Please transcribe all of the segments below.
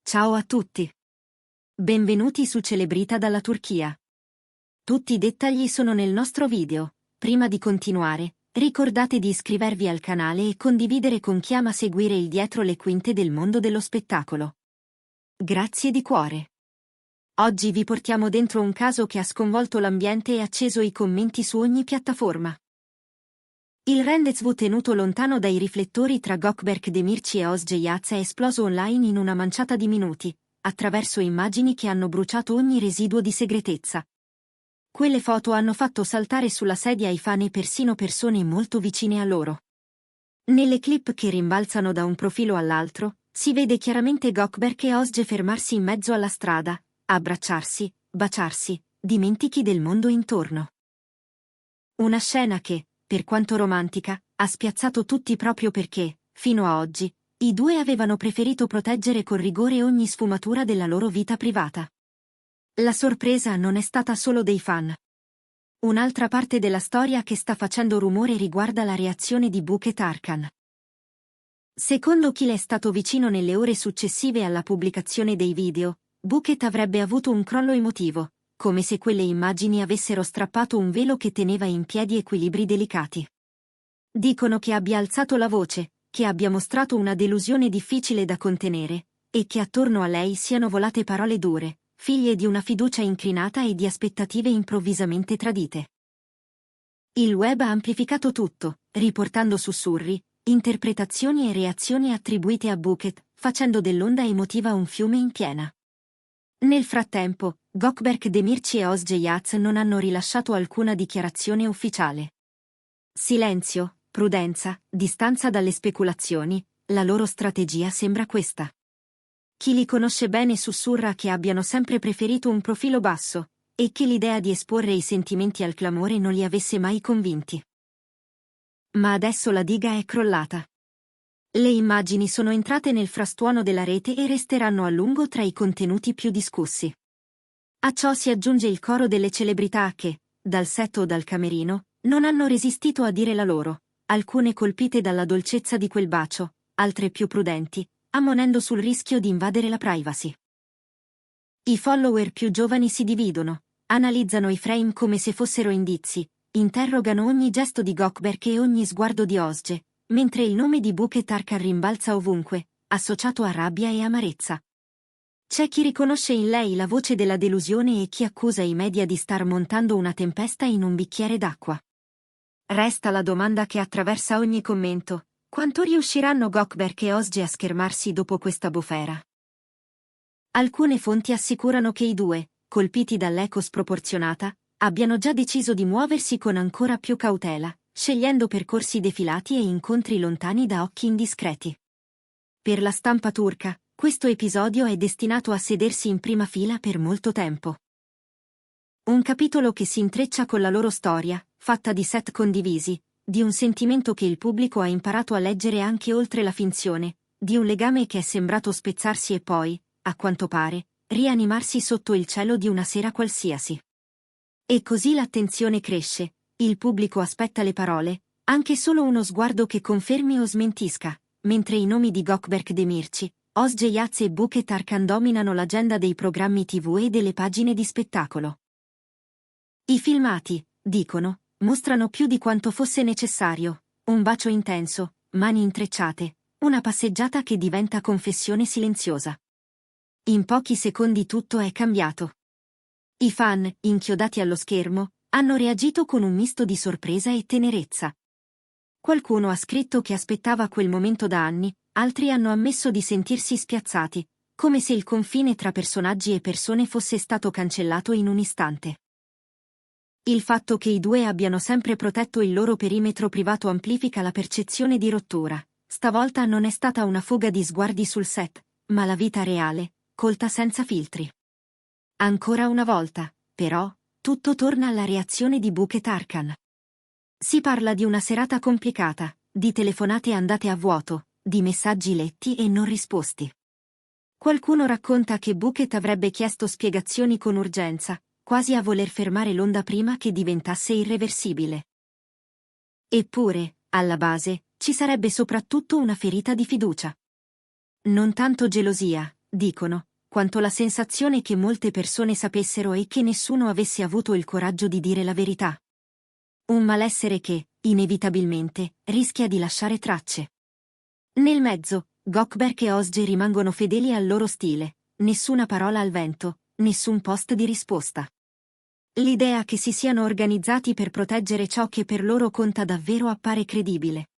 Ciao a tutti. Benvenuti su Celebrita dalla Turchia. Tutti i dettagli sono nel nostro video. Prima di continuare, ricordate di iscrivervi al canale e condividere con chi ama seguire il dietro le quinte del mondo dello spettacolo. Grazie di cuore. Oggi vi portiamo dentro un caso che ha sconvolto l'ambiente e acceso i commenti su ogni piattaforma. Il rendezvous tenuto lontano dai riflettori tra Gökberk Demirci e Özge Yağız è esploso online in una manciata di minuti, attraverso immagini che hanno bruciato ogni residuo di segretezza. Quelle foto hanno fatto saltare sulla sedia i fan e persino persone molto vicine a loro. Nelle clip che rimbalzano da un profilo all'altro, si vede chiaramente Gökberk e Özge fermarsi in mezzo alla strada, abbracciarsi, baciarsi, dimentichi del mondo intorno. Una scena che, per quanto romantica, ha spiazzato tutti proprio perché, fino a oggi, i due avevano preferito proteggere con rigore ogni sfumatura della loro vita privata. La sorpresa non è stata solo dei fan. Un'altra parte della storia che sta facendo rumore riguarda la reazione di Buket Arkan. Secondo chi le è stato vicino nelle ore successive alla pubblicazione dei video, Buket avrebbe avuto un crollo emotivo, come se quelle immagini avessero strappato un velo che teneva in piedi equilibri delicati. Dicono che abbia alzato la voce, che abbia mostrato una delusione difficile da contenere, e che attorno a lei siano volate parole dure, figlie di una fiducia incrinata e di aspettative improvvisamente tradite. Il web ha amplificato tutto, riportando sussurri, interpretazioni e reazioni attribuite a Buket, facendo dell'onda emotiva un fiume in piena. Nel frattempo, Gökberk Demirci e Özge Yağız non hanno rilasciato alcuna dichiarazione ufficiale. Silenzio, prudenza, distanza dalle speculazioni, la loro strategia sembra questa. Chi li conosce bene sussurra che abbiano sempre preferito un profilo basso, e che l'idea di esporre i sentimenti al clamore non li avesse mai convinti. Ma adesso la diga è crollata. Le immagini sono entrate nel frastuono della rete e resteranno a lungo tra i contenuti più discussi. A ciò si aggiunge il coro delle celebrità che, dal set o dal camerino, non hanno resistito a dire la loro, alcune colpite dalla dolcezza di quel bacio, altre più prudenti, ammonendo sul rischio di invadere la privacy. I follower più giovani si dividono, analizzano i frame come se fossero indizi, interrogano ogni gesto di Gökberk e ogni sguardo di Özge, mentre il nome di Buket Arkan rimbalza ovunque, associato a rabbia e amarezza. C'è chi riconosce in lei la voce della delusione e chi accusa i media di star montando una tempesta in un bicchiere d'acqua. Resta la domanda che attraversa ogni commento: quanto riusciranno Gökberk e Özge a schermarsi dopo questa bufera? Alcune fonti assicurano che i due, colpiti dall'eco sproporzionata, abbiano già deciso di muoversi con ancora più cautela, scegliendo percorsi defilati e incontri lontani da occhi indiscreti. Per la stampa turca, questo episodio è destinato a sedersi in prima fila per molto tempo. Un capitolo che si intreccia con la loro storia, fatta di set condivisi, di un sentimento che il pubblico ha imparato a leggere anche oltre la finzione, di un legame che è sembrato spezzarsi e poi, a quanto pare, rianimarsi sotto il cielo di una sera qualsiasi. E così l'attenzione cresce, il pubblico aspetta le parole, anche solo uno sguardo che confermi o smentisca, mentre i nomi di Gökberk Demirci, Özge Yağız e Buket Arkan dominano l'agenda dei programmi TV e delle pagine di spettacolo. I filmati, dicono, mostrano più di quanto fosse necessario, un bacio intenso, mani intrecciate, una passeggiata che diventa confessione silenziosa. In pochi secondi tutto è cambiato. I fan, inchiodati allo schermo, hanno reagito con un misto di sorpresa e tenerezza. Qualcuno ha scritto che aspettava quel momento da anni, altri hanno ammesso di sentirsi spiazzati, come se il confine tra personaggi e persone fosse stato cancellato in un istante. Il fatto che i due abbiano sempre protetto il loro perimetro privato amplifica la percezione di rottura. Stavolta non è stata una fuga di sguardi sul set, ma la vita reale, colta senza filtri. Ancora una volta, però, tutto torna alla reazione di Buket Arkan. Si parla di una serata complicata, di telefonate andate a vuoto, di messaggi letti e non risposti. Qualcuno racconta che Buket avrebbe chiesto spiegazioni con urgenza, quasi a voler fermare l'onda prima che diventasse irreversibile. Eppure, alla base, ci sarebbe soprattutto una ferita di fiducia. Non tanto gelosia, dicono, quanto la sensazione che molte persone sapessero e che nessuno avesse avuto il coraggio di dire la verità. Un malessere che, inevitabilmente, rischia di lasciare tracce. Nel mezzo, Gökberk e Özge rimangono fedeli al loro stile, nessuna parola al vento, nessun post di risposta. L'idea che si siano organizzati per proteggere ciò che per loro conta davvero appare credibile.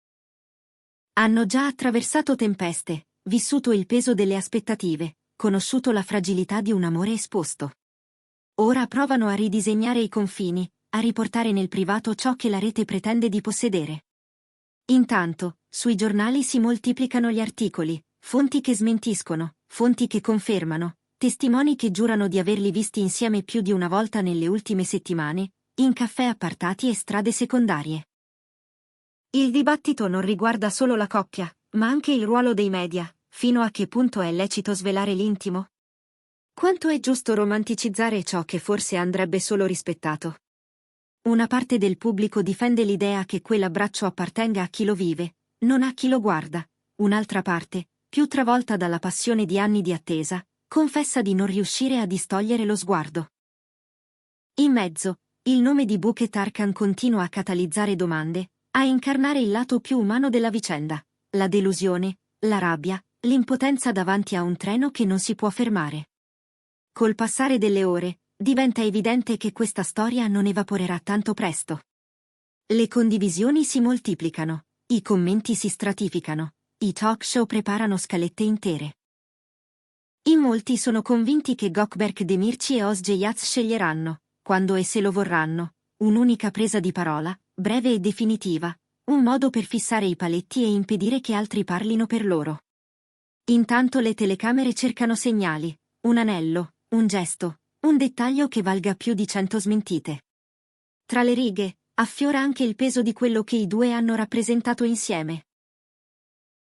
Hanno già attraversato tempeste, vissuto il peso delle aspettative, conosciuto la fragilità di un amore esposto. Ora provano a ridisegnare i confini, a riportare nel privato ciò che la rete pretende di possedere. Intanto, sui giornali si moltiplicano gli articoli, fonti che smentiscono, fonti che confermano, testimoni che giurano di averli visti insieme più di una volta nelle ultime settimane, in caffè appartati e strade secondarie. Il dibattito non riguarda solo la coppia, ma anche il ruolo dei media, fino a che punto è lecito svelare l'intimo? Quanto è giusto romanticizzare ciò che forse andrebbe solo rispettato? Una parte del pubblico difende l'idea che quell'abbraccio appartenga a chi lo vive, non a chi lo guarda. Un'altra parte, più travolta dalla passione di anni di attesa, confessa di non riuscire a distogliere lo sguardo. In mezzo, il nome di Buket Arkan continua a catalizzare domande, a incarnare il lato più umano della vicenda, la delusione, la rabbia, l'impotenza davanti a un treno che non si può fermare. Col passare delle ore, diventa evidente che questa storia non evaporerà tanto presto. Le condivisioni si moltiplicano, i commenti si stratificano, i talk show preparano scalette intere. In molti sono convinti che Gökberk Demirci e Özge Yalçın sceglieranno, quando e se lo vorranno, un'unica presa di parola, breve e definitiva, un modo per fissare i paletti e impedire che altri parlino per loro. Intanto le telecamere cercano segnali, un anello, un gesto, un dettaglio che valga più di 100 smentite. Tra le righe, affiora anche il peso di quello che i due hanno rappresentato insieme.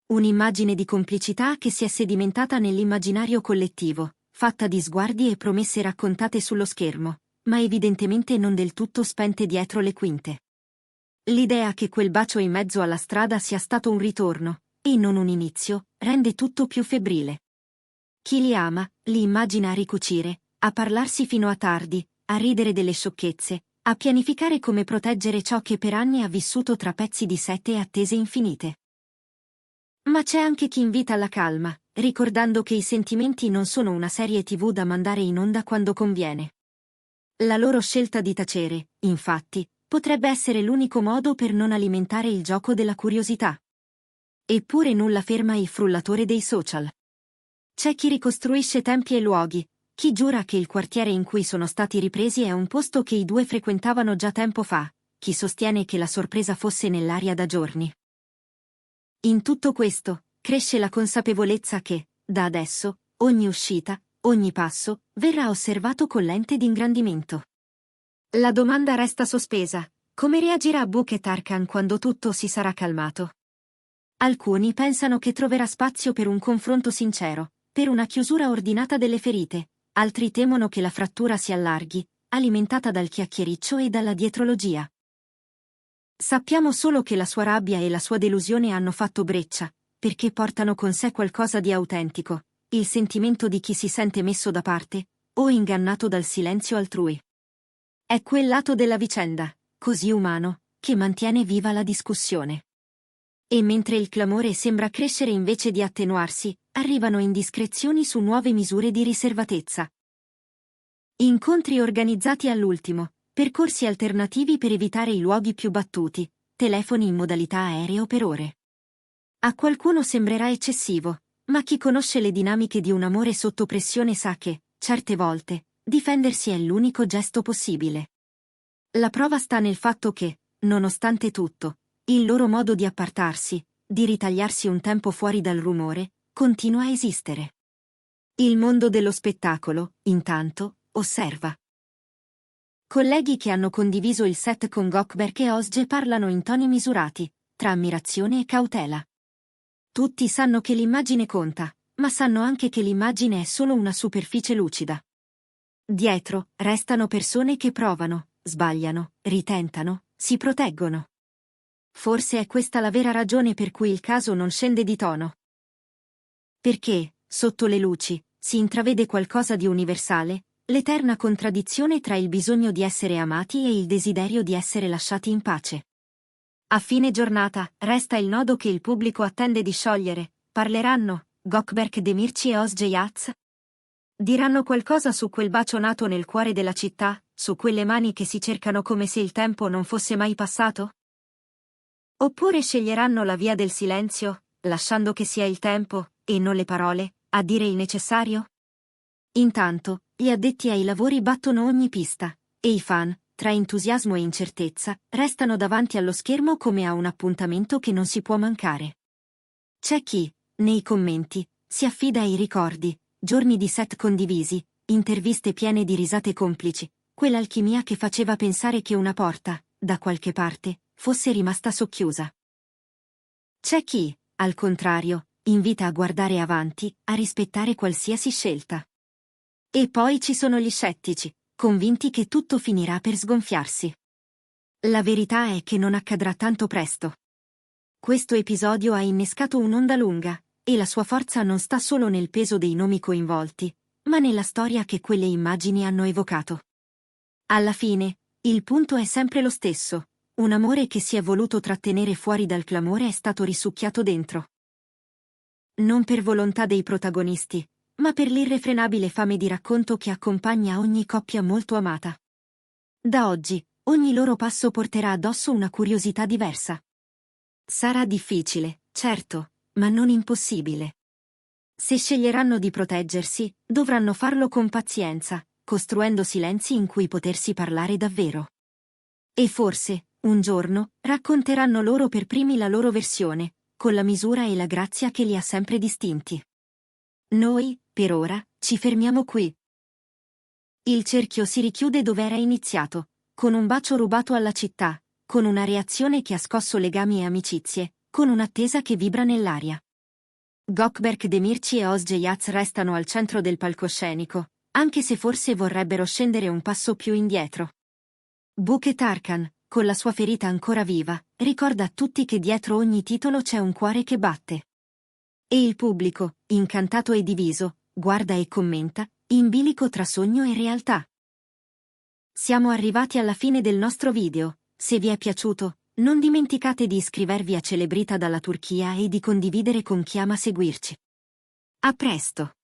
Un'immagine di complicità che si è sedimentata nell'immaginario collettivo, fatta di sguardi e promesse raccontate sullo schermo, ma evidentemente non del tutto spente dietro le quinte. L'idea che quel bacio in mezzo alla strada sia stato un ritorno, e non un inizio, rende tutto più febbrile. Chi li ama, li immagina a ricucire, a parlarsi fino a tardi, a ridere delle sciocchezze, a pianificare come proteggere ciò che per anni ha vissuto tra pezzi di sete e attese infinite. Ma c'è anche chi invita alla calma, ricordando che i sentimenti non sono una serie TV da mandare in onda quando conviene. La loro scelta di tacere, infatti, potrebbe essere l'unico modo per non alimentare il gioco della curiosità. Eppure nulla ferma il frullatore dei social. C'è chi ricostruisce tempi e luoghi, chi giura che il quartiere in cui sono stati ripresi è un posto che i due frequentavano già tempo fa, chi sostiene che la sorpresa fosse nell'aria da giorni. In tutto questo, cresce la consapevolezza che, da adesso, ogni uscita, ogni passo, verrà osservato con lente di ingrandimento. La domanda resta sospesa: come reagirà Buket Arkan quando tutto si sarà calmato? Alcuni pensano che troverà spazio per un confronto sincero, per una chiusura ordinata delle ferite, altri temono che la frattura si allarghi, alimentata dal chiacchiericcio e dalla dietrologia. Sappiamo solo che la sua rabbia e la sua delusione hanno fatto breccia, perché portano con sé qualcosa di autentico, il sentimento di chi si sente messo da parte, o ingannato dal silenzio altrui. È quel lato della vicenda, così umano, che mantiene viva la discussione. E mentre il clamore sembra crescere invece di attenuarsi, arrivano indiscrezioni su nuove misure di riservatezza. Incontri organizzati all'ultimo, percorsi alternativi per evitare i luoghi più battuti, telefoni in modalità aereo per ore. A qualcuno sembrerà eccessivo, ma chi conosce le dinamiche di un amore sotto pressione sa che, certe volte, difendersi è l'unico gesto possibile. La prova sta nel fatto che, nonostante tutto, il loro modo di appartarsi, di ritagliarsi un tempo fuori dal rumore, continua a esistere. Il mondo dello spettacolo, intanto, osserva. Colleghi che hanno condiviso il set con Gökberk e Özge parlano in toni misurati, tra ammirazione e cautela. Tutti sanno che l'immagine conta, ma sanno anche che l'immagine è solo una superficie lucida. Dietro, restano persone che provano, sbagliano, ritentano, si proteggono. Forse è questa la vera ragione per cui il caso non scende di tono. Perché, sotto le luci, si intravede qualcosa di universale, l'eterna contraddizione tra il bisogno di essere amati e il desiderio di essere lasciati in pace. A fine giornata, resta il nodo che il pubblico attende di sciogliere. Parleranno Gökberk Demirci e Özge Yağız? Diranno qualcosa su quel bacio nato nel cuore della città, su quelle mani che si cercano come se il tempo non fosse mai passato? Oppure sceglieranno la via del silenzio, lasciando che sia il tempo, e non le parole, a dire il necessario? Intanto, gli addetti ai lavori battono ogni pista, e i fan, tra entusiasmo e incertezza, restano davanti allo schermo come a un appuntamento che non si può mancare. C'è chi, nei commenti, si affida ai ricordi, giorni di set condivisi, interviste piene di risate complici, quell'alchimia che faceva pensare che una porta, da qualche parte, fosse rimasta socchiusa. C'è chi, al contrario, invita a guardare avanti, a rispettare qualsiasi scelta. E poi ci sono gli scettici, convinti che tutto finirà per sgonfiarsi. La verità è che non accadrà tanto presto. Questo episodio ha innescato un'onda lunga, e la sua forza non sta solo nel peso dei nomi coinvolti, ma nella storia che quelle immagini hanno evocato. Alla fine, il punto è sempre lo stesso: un amore che si è voluto trattenere fuori dal clamore è stato risucchiato dentro. Non per volontà dei protagonisti, ma per l'irrefrenabile fame di racconto che accompagna ogni coppia molto amata. Da oggi, ogni loro passo porterà addosso una curiosità diversa. Sarà difficile, certo, ma non impossibile. Se sceglieranno di proteggersi, dovranno farlo con pazienza, costruendo silenzi in cui potersi parlare davvero. E forse, un giorno, racconteranno loro per primi la loro versione, con la misura e la grazia che li ha sempre distinti. Noi, per ora, ci fermiamo qui. Il cerchio si richiude dove era iniziato, con un bacio rubato alla città, con una reazione che ha scosso legami e amicizie, con un'attesa che vibra nell'aria. Gökberk Demirci e Özge Yağız restano al centro del palcoscenico, anche se forse vorrebbero scendere un passo più indietro. Buket Arkan, con la sua ferita ancora viva, ricorda a tutti che dietro ogni titolo c'è un cuore che batte. E il pubblico, incantato e diviso, guarda e commenta, in bilico tra sogno e realtà. Siamo arrivati alla fine del nostro video. Se vi è piaciuto, non dimenticate di iscrivervi a Celebrita dalla Turchia e di condividere con chi ama seguirci. A presto!